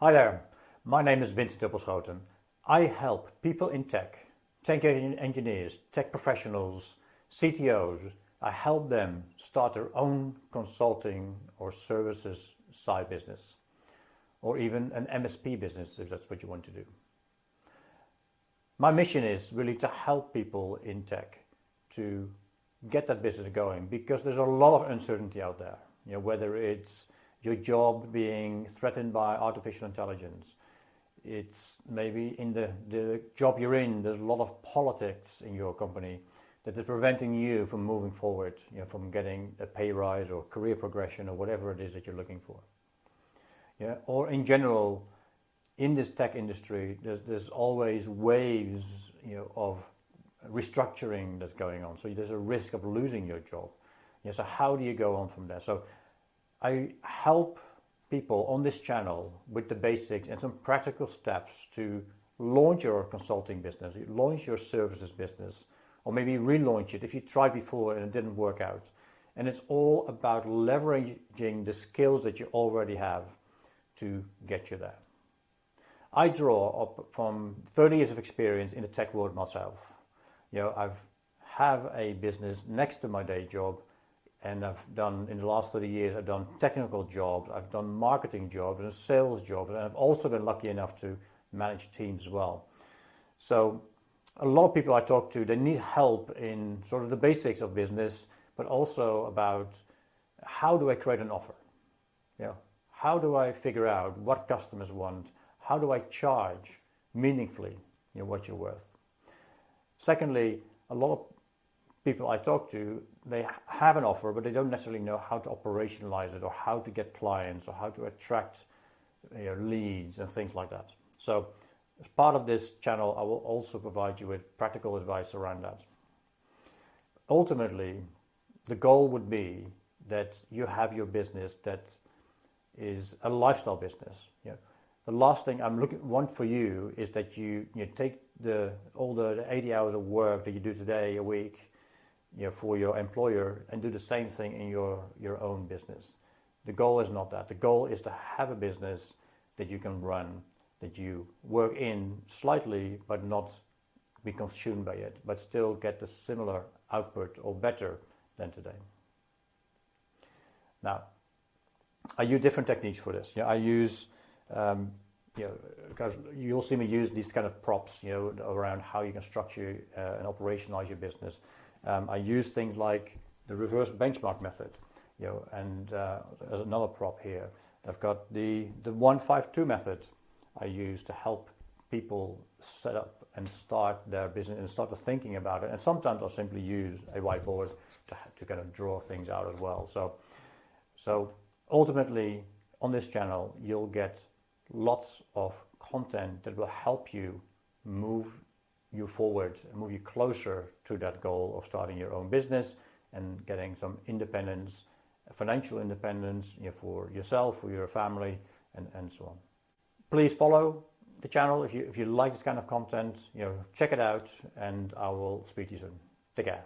Hi there, my name is Vincent Duppelschoten. I help people in tech engineers, tech professionals, CTOs. I help them start their own consulting or services side business, or even an MSP business if that's what you want to do. My mission is really to help people in tech to get that business going, because there's a lot of uncertainty out there. Whether it's your job being threatened by artificial intelligence, it's maybe in the job you're in, there's a lot of politics in your company that is preventing you from moving forward, from getting a pay rise or career progression or whatever it is that you're looking for. Or in general, in this tech industry, there's always waves, of restructuring that's going on. So there's a risk of losing your job. So how do you go on from there? So I help people on this channel with the basics and some practical steps to launch your consulting business, launch your services business, or maybe relaunch it if you tried before and it didn't work out. And it's all about leveraging the skills that you already have to get you there. I draw up from 30 years of experience in the tech world myself. I have a business next to my day job. And I've done, in the last 30 years, I've done technical jobs, I've done marketing jobs and sales jobs, and I've also been lucky enough to manage teams as well. So a lot of people I talk to, they need help in sort of the basics of business, but also about how do I create an offer? How do I figure out what customers want? How do I charge meaningfully what you're worth? Secondly, a lot of people I talk to, they have an offer, but they don't necessarily know how to operationalize it, or how to get clients, or how to attract leads and things like that. So as part of this channel, I will also provide you with practical advice around that. Ultimately, the goal would be that you have your business that is a lifestyle business. The last thing want for you is that you take all the 80 hours of work that you do today a week for your employer and do the same thing in your own business. The goal is not that. The goal is to have a business that you can run, that you work in slightly but not be consumed by it, but still get the similar output or better than today. Now, I use different techniques for this. I use, because you'll see me use these kind of props, around how you can structure and operationalize your business. I use things like the reverse benchmark method, and there's another prop here. I've got the 1-5-2 method I use to help people set up and start their business and start thinking about it. And sometimes I'll simply use a whiteboard to kind of draw things out as well. So ultimately, on this channel, you'll get lots of content that will help you move you forward and move you closer to that goal of starting your own business and getting some independence, financial independence, for yourself, for your family, and so on. Please follow the channel if you like this kind of content. Check it out, and I will speak to you soon. Take care.